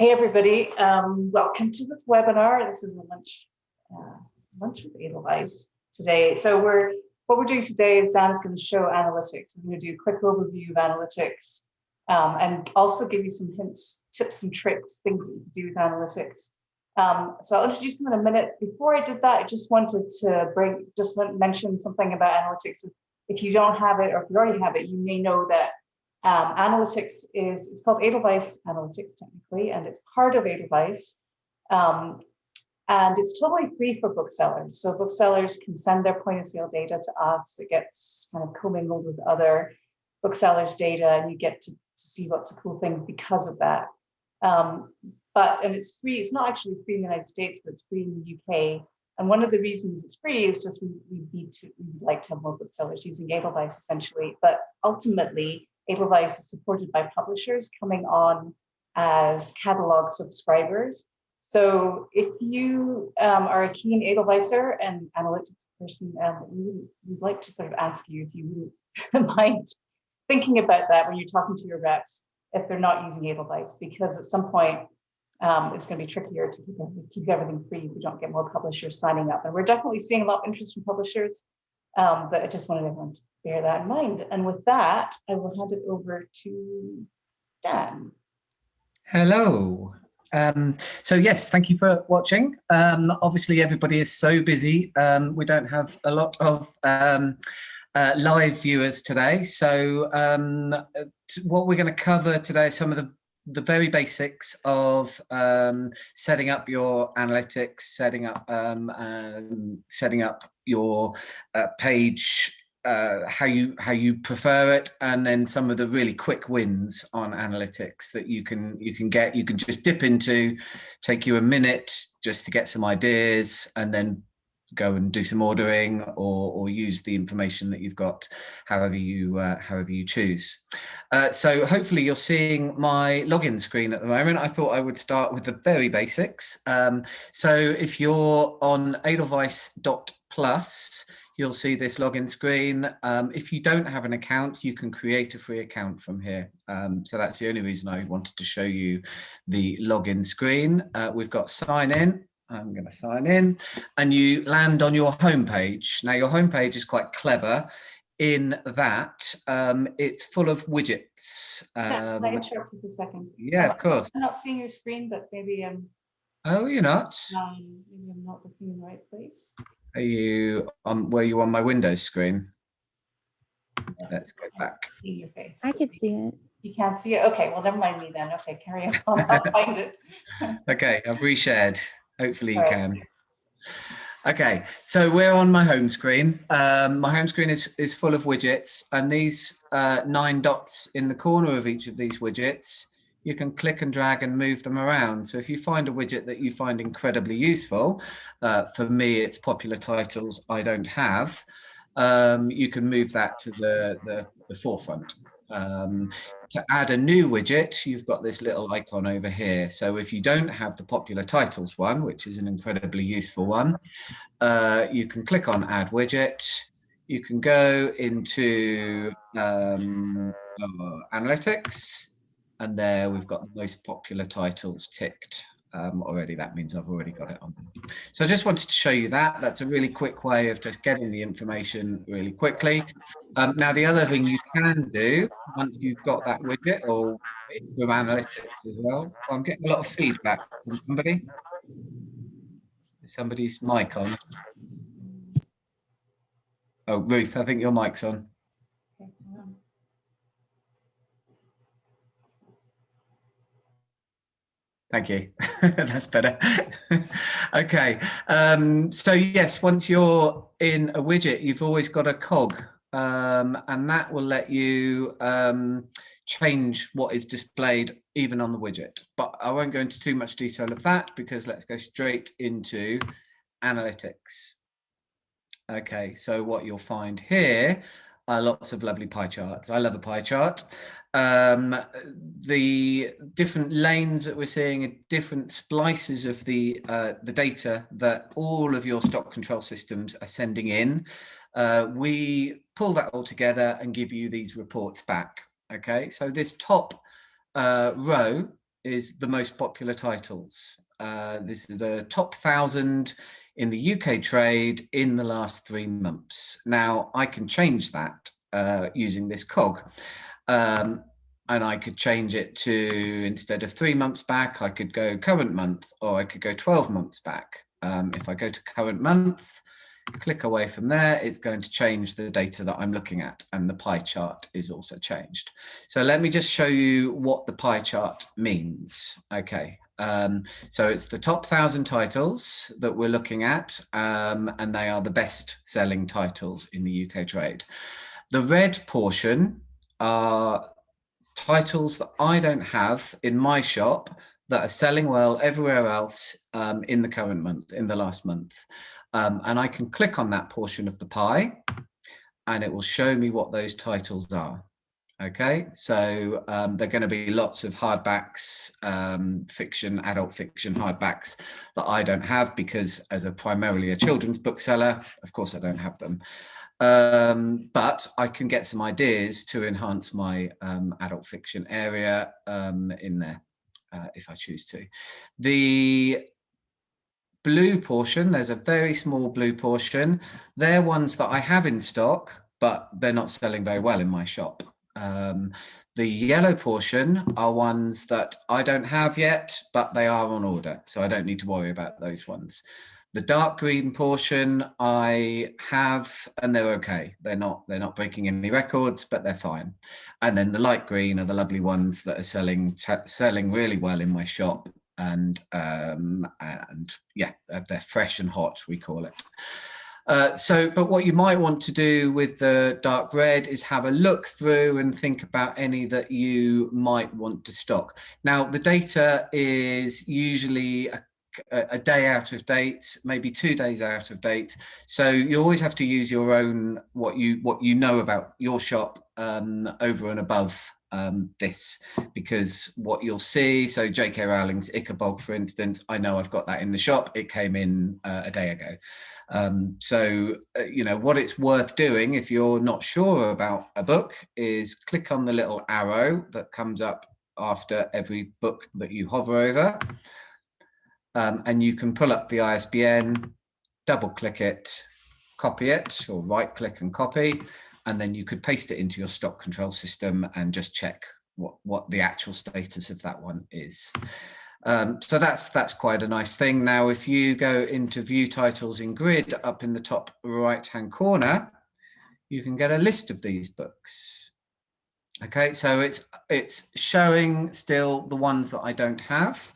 Hey everybody, welcome to this webinar. This is a lunch with Edelweiss today. So what we're doing today is Dan is going to show analytics. We're going to do a quick overview of analytics and also give you some hints, tips and tricks, things that you can do with analytics. So I'll introduce them in a minute. Before I did that, I just wanted to mention something about analytics. If you don't have it, or if you already have it, you may know that analytics it's called Edelweiss Analytics technically, and it's part of Edelweiss. And it's totally free for booksellers. So booksellers can send their point of sale data to us. It gets kind of commingled with other booksellers' data, and you get to see lots of cool things because of that. And it's free. It's not actually free in the United States, but it's free in the UK. And one of the reasons it's free is just we'd like to have more booksellers using Edelweiss essentially. But ultimately, Edelweiss is supported by publishers coming on as catalog subscribers. So if you are a keen Edelweisser and analytics person, we'd like to sort of ask you if you wouldn't mind thinking about that when you're talking to your reps, if they're not using Edelweiss, because at some point it's going to be trickier to keep everything free if we don't get more publishers signing up. And we're definitely seeing a lot of interest from publishers, but I just wanted everyone to bear that in mind. And with that, I will hand it over to Dan. Hello. So yes, thank you for watching. Obviously, everybody is so busy. We don't have a lot of live viewers today. So what we're going to cover today is some of the very basics of setting up your analytics, setting up your page, how you prefer it, and then some of the really quick wins on analytics that you can get. You can just dip into, take you a minute just to get some ideas, and then go and do some ordering or use the information that you've got, however you choose. So hopefully you're seeing my login screen at the moment. I thought I would start with the very basics. So if you're on edelweiss.plus, you'll see this login screen. If you don't have an account, you can create a free account from here. So that's the only reason I wanted to show you the login screen. We've got sign in. I'm going to sign in, and you land on your homepage. Now, your homepage is quite clever in that it's full of widgets. Can I interrupt you for a second? Yeah, of course. I'm not seeing your screen, but maybe Oh, you're not? maybe I'm not looking in the right place. Are you on? Were you on my Windows screen? Let's go back. I see your face. I could see it. You can't see it? Okay, well, never mind me then. Okay, carry on. I'll find it. Okay, I've reshared. Hopefully you can. Okay, so we're on my home screen. My home screen is full of widgets, and these 9 dots in the corner of each of these widgets, you can click and drag and move them around. So if you find a widget that you find incredibly useful, for me it's popular titles I don't have, you can move that to the forefront. To add a new widget, you've got this little icon over here. So if you don't have the popular titles one, which is an incredibly useful one, you can click on add widget. You can go into analytics, and there we've got the most popular titles ticked already. That means I've already got it on. So I just wanted to show you that. That's a really quick way of just getting the information really quickly. Now, the other thing you can do once you've got that widget, or with analytics as well, I'm getting a lot of feedback from somebody. Is somebody's mic on? Oh, Ruth, I think your mic's on. Thank you. That's better. Okay. So yes, once you're in a widget, you've always got a cog, and that will let you change what is displayed even on the widget. But I won't go into too much detail of that, because let's go straight into analytics. Okay, so what you'll find here are lots of lovely pie charts. I love a pie chart. The different lanes that we're seeing are different splices of the data that all of your stock control systems are sending in. We pull that all together and give you these reports back. Okay, so this top row is the most popular titles. This is the top 1,000 in the UK trade in the last 3 months. Now, I can change that using this cog. And I could change it to, instead of 3 months back, I could go current month, or I could go 12 months back. If I go to current month, click away from there, it's going to change the data that I'm looking at, and the pie chart is also changed. So let me just show you what the pie chart means. Okay, so it's the top 1,000 titles that we're looking at, and they are the best selling titles in the UK trade. The red portion are titles that I don't have in my shop that are selling well everywhere else in the current month, in the last month. And I can click on that portion of the pie and it will show me what those titles are. Okay, so there are going to be lots of hardbacks, fiction, adult fiction hardbacks that I don't have because as primarily a children's bookseller, of course I don't have them. But I can get some ideas to enhance my adult fiction area in there if I choose to. The blue portion, there's a very small blue portion. They're ones that I have in stock, but they're not selling very well in my shop. The yellow portion are ones that I don't have yet, but they are on order, so I don't need to worry about those ones. The dark green portion I have, and they're okay. They're not breaking any records, but they're fine. And then the light green are the lovely ones that are selling really well in my shop. And yeah, they're fresh and hot, we call it. But what you might want to do with the dark red is have a look through and think about any that you might want to stock. Now, the data is usually a day out of date, maybe 2 days out of date. So you always have to use your own, what you know about your shop over and above this, because what you'll see, so J.K. Rowling's Ichabod, for instance, I know I've got that in the shop. It came in a day ago. You know, what it's worth doing if you're not sure about a book is click on the little arrow that comes up after every book that you hover over. And you can pull up the ISBN, double click it, copy it, or right click and copy, and then you could paste it into your stock control system and just check what the actual status of that one is. So that's quite a nice thing. Now, if you go into view titles in grid up in the top right hand corner, you can get a list of these books. Okay, so it's showing still the ones that I don't have,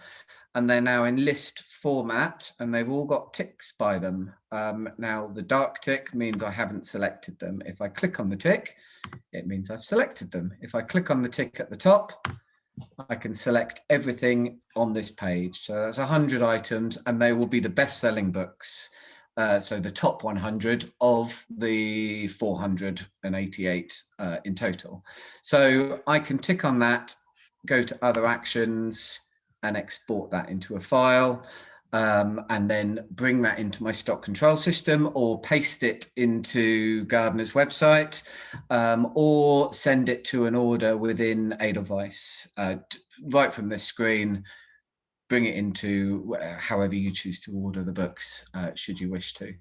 and they're now in list format, and they've all got ticks by them. Now, the dark tick means I haven't selected them. If I click on the tick, it means I've selected them. If I click on the tick at the top, I can select everything on this page. So that's 100 items, and they will be the best-selling books. So the top 100 of the 488 in total. So I can tick on that, go to other actions, and export that into a file, and then bring that into my stock control system, or paste it into Gardner's website, or send it to an order within Edelweiss right from this screen. Bring it into however you choose to order the books, should you wish to.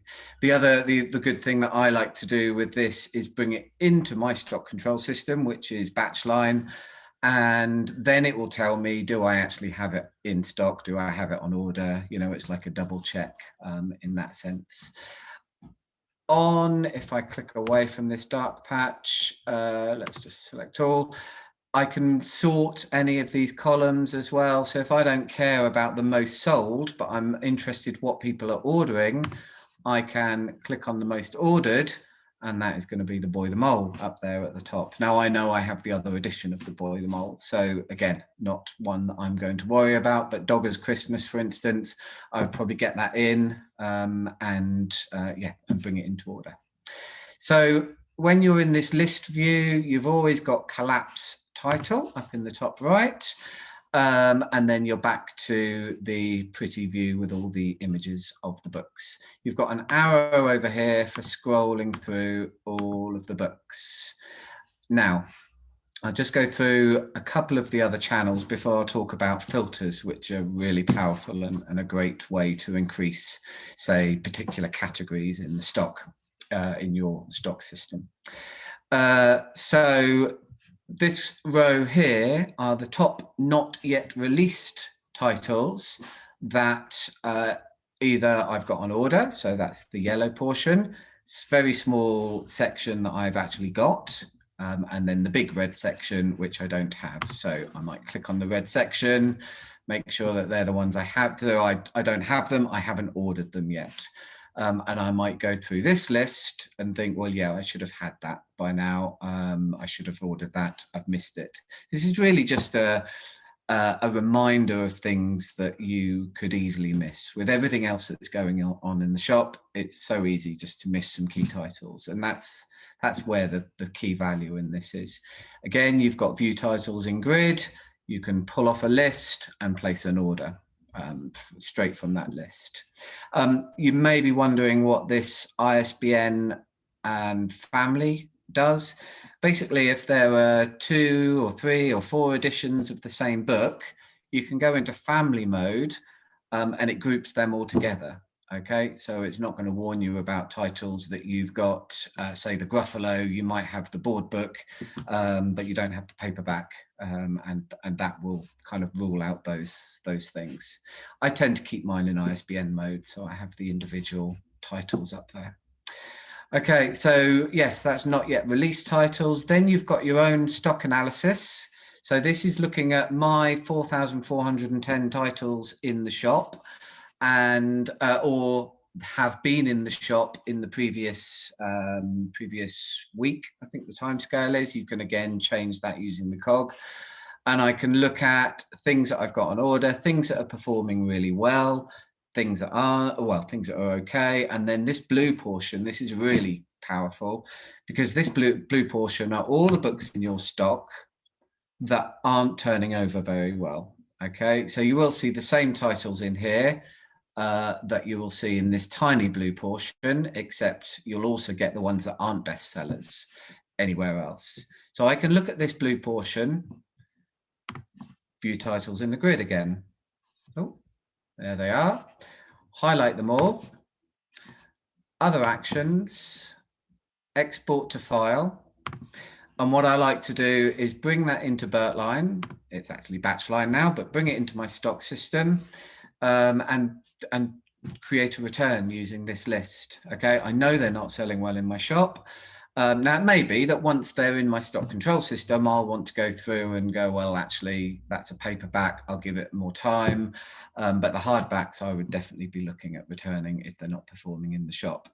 The good thing that I like to do with this is bring it into my stock control system, which is Batchline, and then it will tell me, do I actually have it in stock? Do I have it on order? You know, it's like a double check in that sense. If I click away from this dark patch, let's just select all. I can sort any of these columns as well. So if I don't care about the most sold, but I'm interested what people are ordering, I can click on the most ordered, and that is going to be The Boy the Mole up there at the top. Now, I know I have the other edition of The Boy the Mole, so again, not one that I'm going to worry about, but Dogger's Christmas, for instance, I would probably get that in and bring it into order. So when you're in this list view, you've always got collapse title up in the top right, and then you're back to the pretty view with all the images of the books. You've got an arrow over here for scrolling through all of the books. Now, I'll just go through a couple of the other channels before I talk about filters, which are really powerful and a great way to increase, say, particular categories in the stock, in your stock system. So this row here are the top not yet released titles that either I've got on order, so that's the yellow portion. It's a very small section that I've actually got. And then the big red section, which I don't have. So I might click on the red section, make sure that they're the ones I have. So I don't have them, I haven't ordered them yet. And I might go through this list and think, well, yeah, I should have had that by now. I should have ordered that, I've missed it. This is really just a reminder of things that you could easily miss. With everything else that's going on in the shop, it's so easy just to miss some key titles. And that's where the key value in this is. Again, you've got view titles in grid. You can pull off a list and place an order straight from that list. You may be wondering what this ISBN and family does. Basically, if there are 2 or 3 or 4 editions of the same book, you can go into family mode and it groups them all together. Okay, so it's not going to warn you about titles that you've got, say the Gruffalo, you might have the board book, but you don't have the paperback, and that will kind of rule out those things. I tend to keep mine in ISBN mode, so I have the individual titles up there. Okay, so yes, that's not yet released titles. Then you've got your own stock analysis. So this is looking at my 4,410 titles in the shop, and or have been in the shop in the previous week. I think the timescale is. You can again change that using the cog, and I can look at things that I've got on order, things that are performing really well, things that are okay, and then this blue portion. This is really powerful because this blue portion are all the books in your stock that aren't turning over very well. Okay, so you will see the same titles in here that you will see in this tiny blue portion, except you'll also get the ones that aren't bestsellers anywhere else. So I can look at this blue portion, view titles in the grid again. Oh, there they are. Highlight them all. Other actions, export to file. And what I like to do is bring that into Bertline. It's actually Batchline now, but bring it into my stock system and create a return using this list. Okay, I know they're not selling well in my shop. Now, it may be that once they're in my stock control system, I'll want to go through and go, well, actually, that's a paperback. I'll give it more time. But the hardbacks, I would definitely be looking at returning if they're not performing in the shop.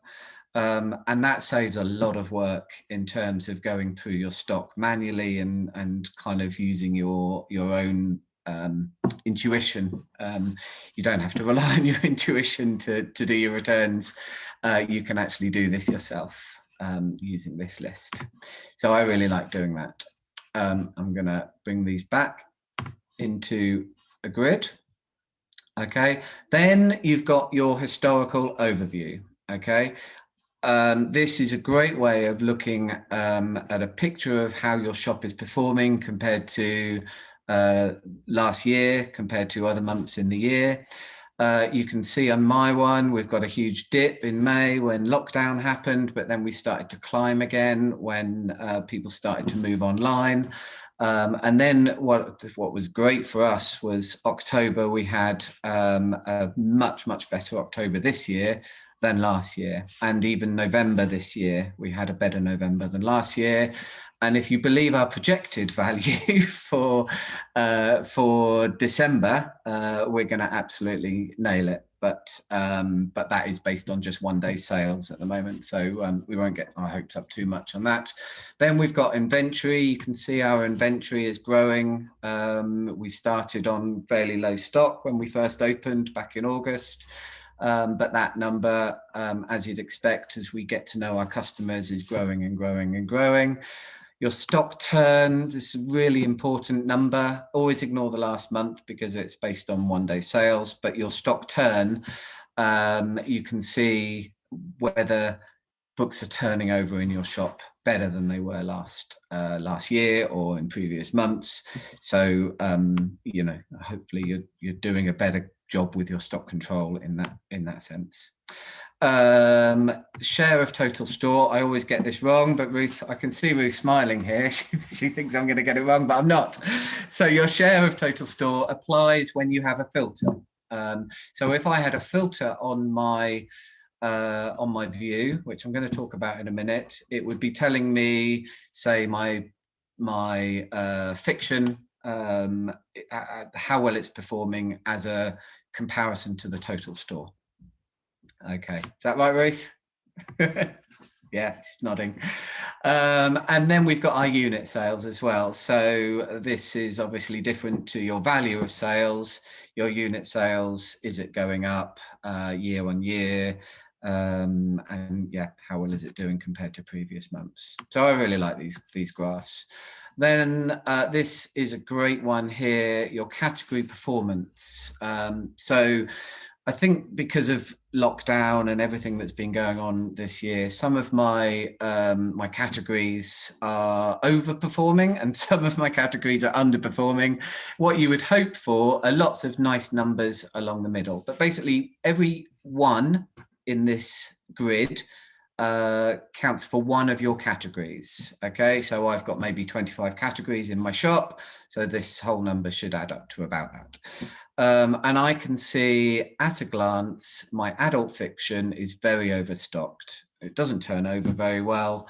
And that saves a lot of work in terms of going through your stock manually and kind of using your own intuition. You don't have to rely on your intuition to do your returns. You can actually do this yourself using this list. So I really like doing that. I'm going to bring these back into a grid. Okay, then you've got your historical overview. Okay, this is a great way of looking at a picture of how your shop is performing compared to last year, compared to other months in the year. You can see on my one, we've got a huge dip in May when lockdown happened, but then we started to climb again when people started to move online. And then what was great for us was October. We had a much better October this year than last year, and even November this year we had a better November than last year. And if you believe our projected value for December, we're going to absolutely nail it. But that is based on just one day's sales at the moment, so we won't get our hopes up too much on that. Then we've got inventory. You can see our inventory is growing. We started on fairly low stock when we first opened back in August. But that number, as you'd expect, as we get to know our customers, is growing and growing and growing. Your stock turn, this is a really important number. Always ignore the last month because it's based on one-day sales, but your stock turn, you can see whether books are turning over in your shop better than they were last year or in previous months. So you know, hopefully you're doing a better job with your stock control in that sense. Share of total store. I always get this wrong, but Ruth, I can see Ruth smiling here. She thinks I'm going to get it wrong, but I'm not. So your share of total store applies when you have a filter. So if I had a filter on my view, which I'm going to talk about in a minute, it would be telling me, say, my fiction, how well it's performing as a comparison to the total store. Okay, is that right, Ruth? Yeah, she's nodding. And then we've got our unit sales as well. So this is obviously different to your value of sales. Your unit sales, is it going up year on year? And yeah, how well is it doing compared to previous months? So I really like these graphs. Then this is a great one here, your category performance. So I think because of lockdown and everything that's been going on this year, some of my my categories are overperforming and some of my categories are underperforming. What you would hope for are lots of nice numbers along the middle, but basically every one in this grid counts for one of your categories. Okay, so I've got maybe 25 categories in my shop, so this whole number should add up to about that. And I can see at a glance, my adult fiction is very overstocked. It doesn't turn over very well.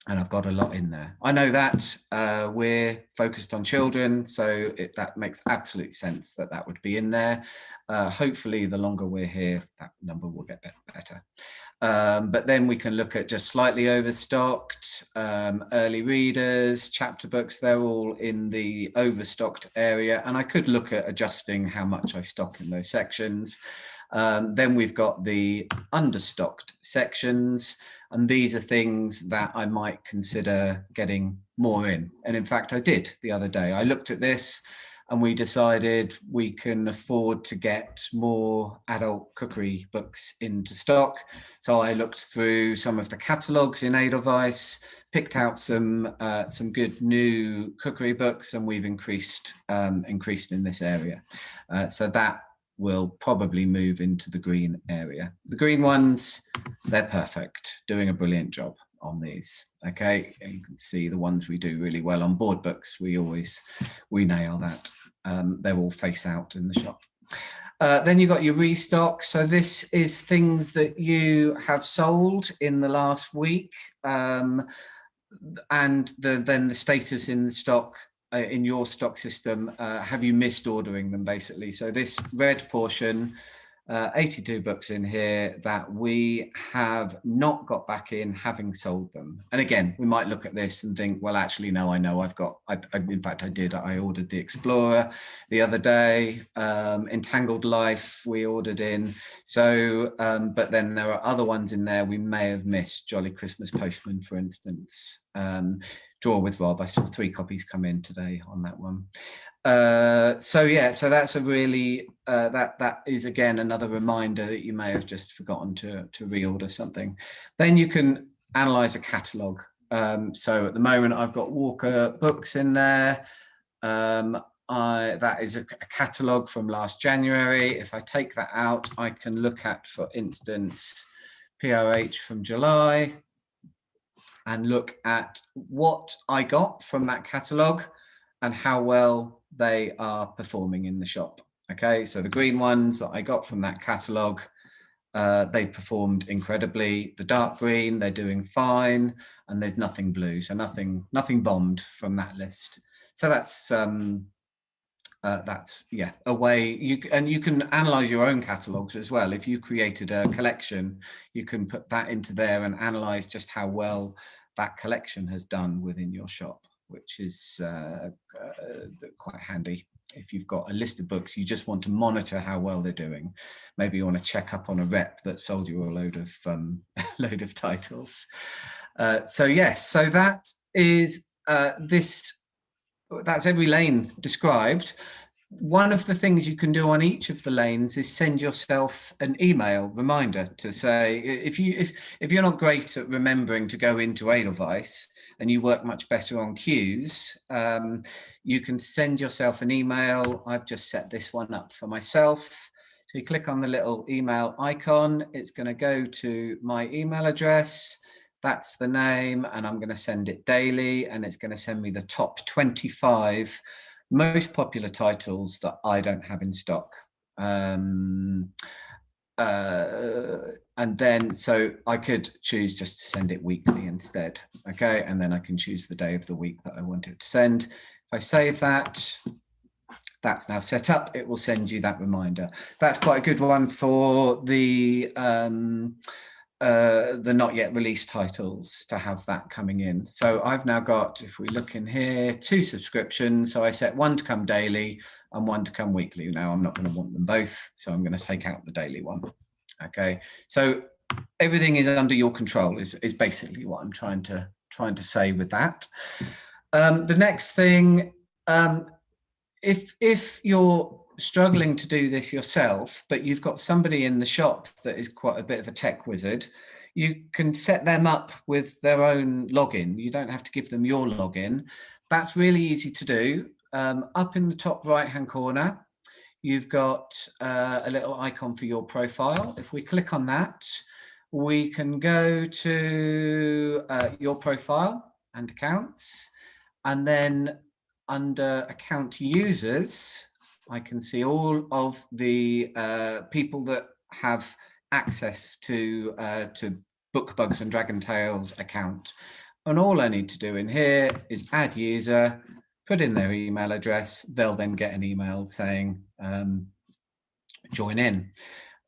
And I've got a lot in there. I know that we're focused on children, so that makes absolute sense that would be in there. Hopefully, the longer we're here, that number will get better. But then we can look at just slightly overstocked, early readers, chapter books, they're all in the overstocked area. And I could look at adjusting how much I stock in those sections. Then we've got the understocked sections, and these are things that I might consider getting more in. And in fact, I did the other day. I looked at this and we decided we can afford to get more adult cookery books into stock. So I looked through some of the catalogues in Edelweiss, picked out some good new cookery books, and we've increased in this area. So that will probably move into the green area. The green ones, they're perfect, doing a brilliant job on these. Okay, you can see the ones we do really well on board books, we nail that. They're all face out in the shop. Then you've got your restock. So this is things that you have sold in the last week, and then the status in the stock, in your stock system. Have you missed ordering them, basically? So this red portion, 82 books in here that we have not got back in, having sold them. And again, we might look at this and think, well, actually, no, I know in fact, I ordered the Explorer the other day. Entangled Life we ordered in. So, but then there are other ones in there we may have missed. Jolly Christmas Postman, for instance. Draw with Rob, I saw 3 copies come in today on that one. So yeah, so that's a really that is again another reminder that you may have just forgotten to reorder something. Then you can analyze a catalogue. So at the moment I've got Walker books in there. That is a catalogue from last January. If I take that out, I can look at, for instance, PRH from July, and look at what I got from that catalogue and how well they are performing in the shop. Okay, so the green ones that I got from that catalogue, they performed incredibly. The dark green, they're doing fine, and there's nothing blue, so nothing bombed from that list. So that's yeah, a way you can analyze your own catalogs as well. If you created a collection, you can put that into there and analyze just how well that collection has done within your shop, which is quite handy. If you've got a list of books, you just want to monitor how well they're doing. Maybe you want to check up on a rep that sold you a load of titles. So yes, so that is that's every lane described. one of the things you can do on each of the lanes is send yourself an email reminder to say, if you're not great at remembering to go into Edelweiss and you work much better on queues, you can send yourself an email. I've just set this one up for myself. So you click on the little email icon, it's going to go to my email address. That's the name, and I'm going to send it daily, and it's going to send me the top 25 most popular titles that I don't have in stock. And then, so I could choose just to send it weekly instead. Okay, and then I can choose the day of the week that I want it to send. If I save that, that's now set up. It will send you that reminder. That's quite a good one for the not yet released titles, to have that coming in. So I've now got, if we look in here, 2 subscriptions. So I set one to come daily and one to come weekly. Now I'm not going to want them both, so I'm going to take out the daily one. Okay, so everything is under your control is basically what I'm trying to say with that. The next thing, if you're struggling to do this yourself, but you've got somebody in the shop that is quite a bit of a tech wizard, you can set them up with their own login. You don't have to give them your login. That's really easy to do. Up in the top right hand corner, you've got a little icon for your profile. If we click on that, we can go to your profile and accounts, and then under account users, I can see all of the people that have access to Bookbugs and Dragon Tales account. And all I need to do in here is add user, put in their email address. They'll then get an email saying, join in.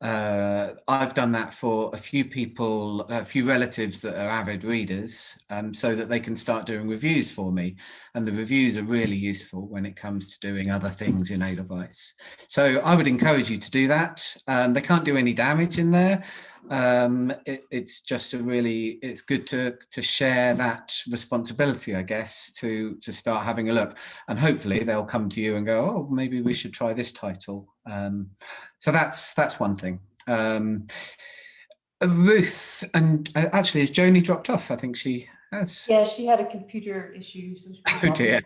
I've done that for a few people, a few relatives that are avid readers, so that they can start doing reviews for me. And the reviews are really useful when it comes to doing other things in Edelweiss. So I would encourage you to do that. They can't do any damage in there. It's just it's good to share that responsibility, I guess, to start having a look, and hopefully they'll come to you and go, oh, maybe we should try this title. So that's one thing. Ruth, and actually, has Joni dropped off? I think she has. Yeah, she had a computer issue. So oh dear.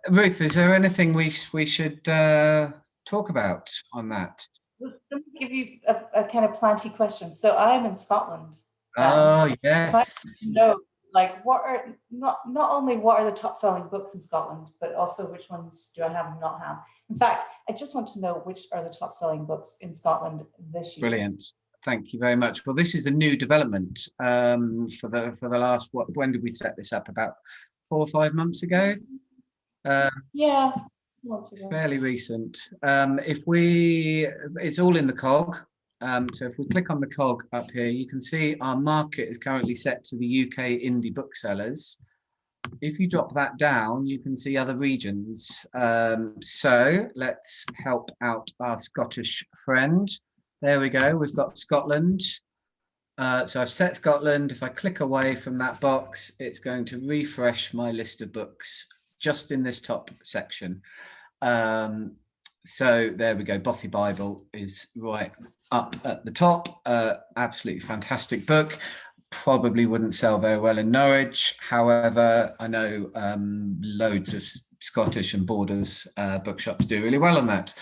Ruth, is there anything we should talk about on that? Let me give you a kind of planty question. So I'm in Scotland. Oh yes. No, like what are not only what are the top selling books in Scotland, but also which ones do I have and not have. In fact, I just want to know which are the top selling books in Scotland this year. Brilliant. Thank you very much. Well, this is a new development for the last, when did we set this up? About 4 or 5 months ago? Yeah. It's fairly recent. It's all in the cog. So if we click on the cog up here, you can see our market is currently set to the UK indie booksellers. If you drop that down, you can see other regions. So let's help out our Scottish friend. There we go. We've got Scotland. So I've set Scotland. If I click away from that box, it's going to refresh my list of books just in this top section. So there we go. Bothy Bible is right up at the top. Absolutely fantastic book. Probably wouldn't sell very well in Norwich. However, I know loads of Scottish and Borders bookshops do really well on that.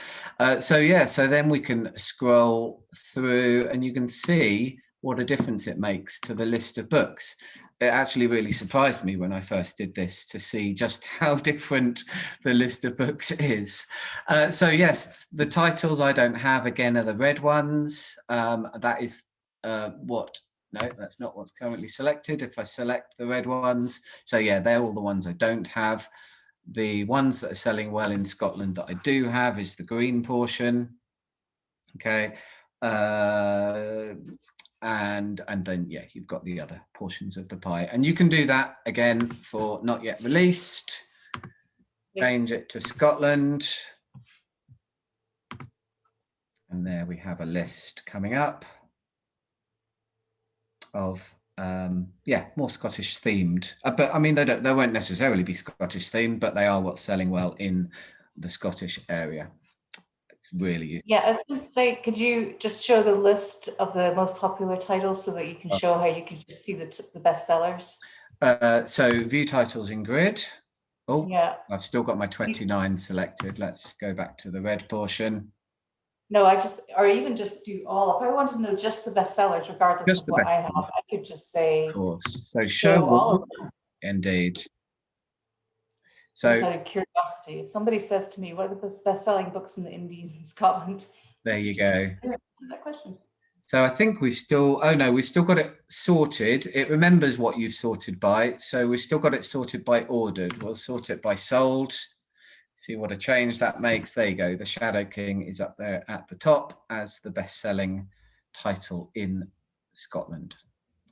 So then we can scroll through and you can see what a difference it makes to the list of books. It actually really surprised me when I first did this to see just how different the list of books is. So yes, the titles I don't have, again, are the red ones. That is no, that's not what's currently selected. If I select the red ones, so yeah, they're all the ones I don't have. The ones that are selling well in Scotland that I do have is the green portion. Okay. And then yeah, you've got the other portions of the pie, and you can do that again for not yet released. Change it to Scotland, and there we have a list coming up of yeah, more Scottish themed. But I mean, they won't necessarily be Scottish themed, but they are what's selling well in the Scottish area. It's really Yeah, I was going to say, could you just show the list of the most popular titles so that you can show how you can just see the bestsellers? So view titles in grid. Oh, yeah, I've still got my 29 selected. Let's go back to the red portion. No, or even just do all. If I want to know just the bestsellers, regardless Just of the what best I have, ones, I could just say, of course. So show all show of them. indeed. Just So out of curiosity, if somebody says to me, "What are the best-selling books in the Indies in Scotland?" there you go. Answer that question. So I think we've still, oh no, we've still got it sorted. It remembers what you've sorted by. So we've still got it sorted by ordered. We'll sort it by sold. See what a change that makes. There you go. The Shadow King is up there at the top as the best-selling title in Scotland.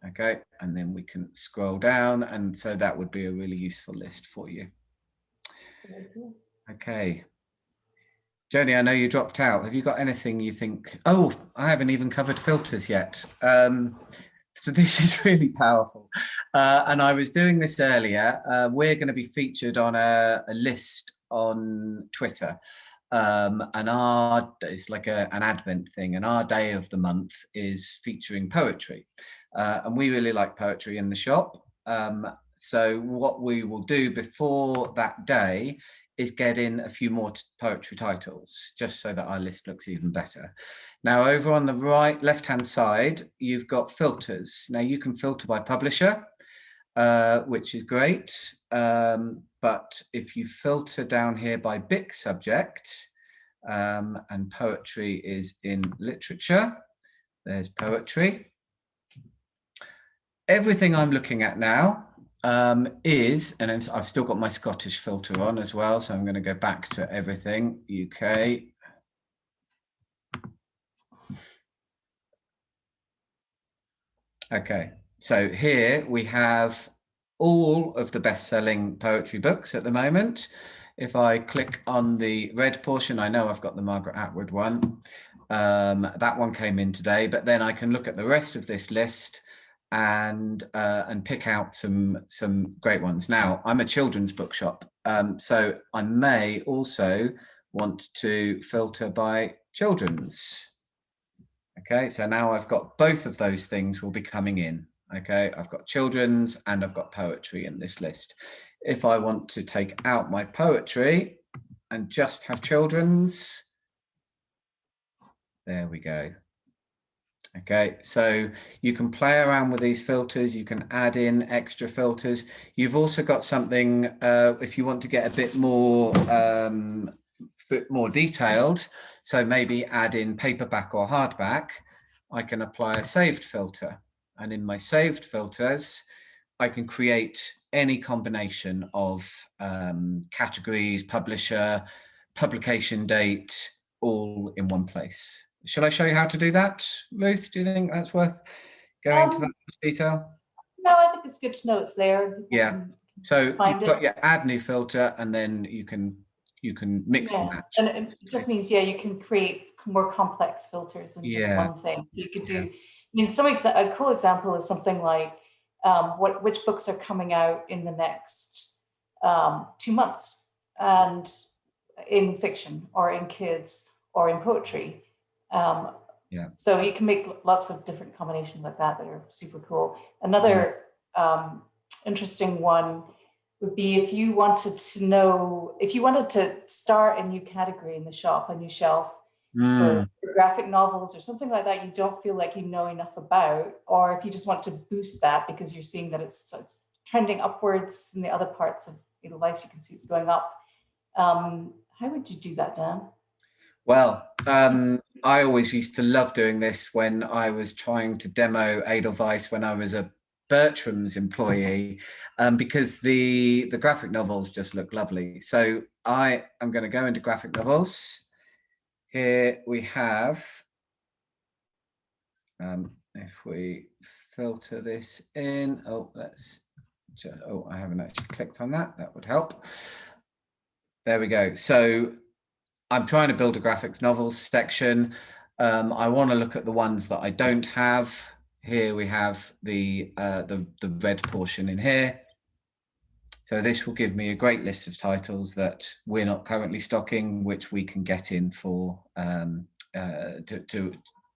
Okay, and then we can scroll down, and so that would be a really useful list for you. Okay. Joni, I know you dropped out. Have you got anything you think? Oh, I haven't even covered filters yet. So this is really powerful. And I was doing this earlier. We're going to be featured on a list on Twitter. And it's like an Advent thing. And our day of the month is featuring poetry. And we really like poetry in the shop. So what we will do before that day is get in a few more poetry titles, just so that our list looks even better. Now, over on the left-hand side, you've got filters. Now, you can filter by publisher, which is great. But if you filter down here by BIC subject, and poetry is in literature, there's poetry. Everything I'm looking at now is, and I've still got my Scottish filter on as well, so I'm going to go back to everything UK. Okay, so here we have all of the best-selling poetry books at the moment. If I click on the red portion, I know I've got the Margaret Atwood one. That one came in today, but then I can look at the rest of this list and pick out some great ones. Now, I'm a children's bookshop, so I may also want to filter by children's. Okay, so now I've got both of those things will be coming in. Okay, I've got children's and I've got poetry in this list. If I want to take out my poetry and just have children's, there we go. Okay, so you can play around with these filters. You can add in extra filters. You've also got something, if you want to get a bit more detailed, so maybe add in paperback or hardback, I can apply a saved filter. And in my saved filters, I can create any combination of categories, publisher, publication date, all in one place. Shall I show you how to do that, Ruth? Do you think that's worth going into that detail? No, I think it's good to know it's there. Yeah. So you've got your add new filter, and then you can mix and match. And it just means, yeah, you can create more complex filters than just one thing. You could do, I mean, a cool example is something like which books are coming out in the next 2 months, and in fiction or in kids or in poetry. So you can make lots of different combinations like that are super cool. Another interesting one would be if you wanted to start a new category in the shop, a new shelf for graphic novels or something like that you don't feel like you know enough about, or if you just want to boost that because you're seeing that it's trending upwards in the other parts of Edelweiss, you can see it's going up. How would you do that, Dan? Well, I always used to love doing this when I was trying to demo Edelweiss when I was a Bertram's employee, because the graphic novels just look lovely. So I am going to go into graphic novels. Here we have, if we filter this in, I haven't actually clicked on that. That would help. There we go. So I'm trying to build a graphics novels section. I want to look at the ones that I don't have here we have the red portion in here. So this will give me a great list of titles that we're not currently stocking, which we can get in for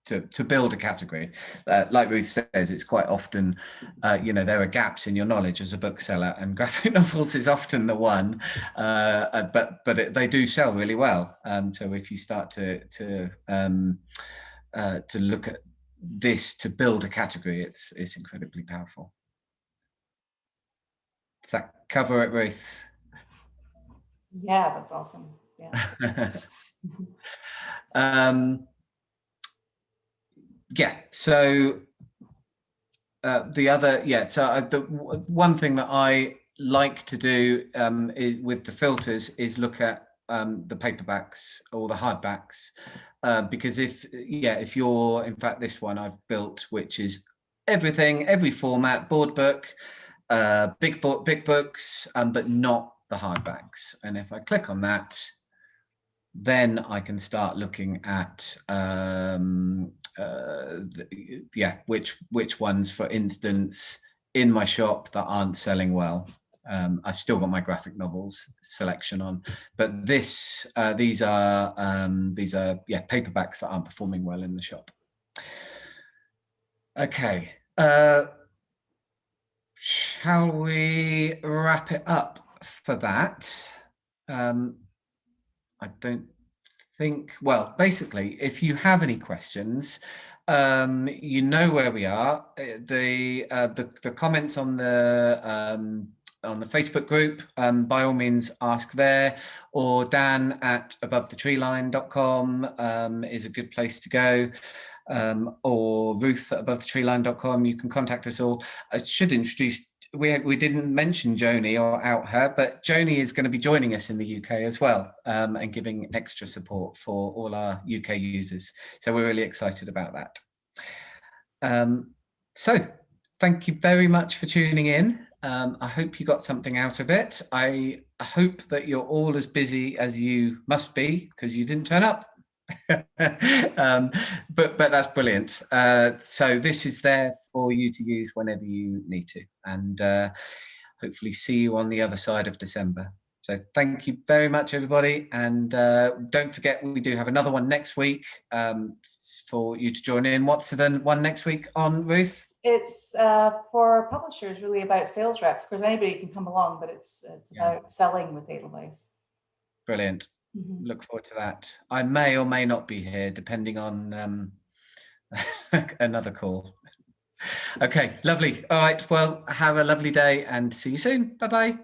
to build a category. Like Ruth says, it's quite often, there are gaps in your knowledge as a bookseller, and graphic novels is often the one, but they do sell really well. So if you start to look at this to build a category, it's incredibly powerful. Does that cover it, Ruth? Yeah, that's awesome. Yeah. Yeah. So the one thing that I like to do is, with the filters, is look at the paperbacks or the hardbacks, because if you're, in fact, this one I've built, which is everything, every format, board book, big books, but not the hardbacks. And if I click on that, then I can start looking at which ones, for instance, in my shop that aren't selling well. I've still got my graphic novels selection on, but these are paperbacks that aren't performing well in the shop. Okay, shall we wrap it up for that? I don't think, well, basically, if you have any questions, you know where we are. The comments on the Facebook group, by all means ask there, or Dan at aboventhetreeline.com is a good place to go, or Ruth at aboventhetreeline.com. You can contact us all. I should introduce, we didn't mention Joni or out her, but Joni is going to be joining us in the UK as well, and giving extra support for all our UK users. So we're really excited about that. So thank you very much for tuning in. I hope you got something out of it. I hope that you're all as busy as you must be, because you didn't turn up. But that's brilliant. So this is there for you to use whenever you need to, and hopefully see you on the other side of December. So thank you very much, everybody, and don't forget, we do have another one next week for you to join in. What's the one next week on, Ruth? It's for publishers, really, about sales reps. Of course, anybody can come along, but it's about selling with Edelweiss. Brilliant. Look forward to that. I may or may not be here, depending on another call. Okay, lovely. All right, well, have a lovely day and see you soon. Bye-bye.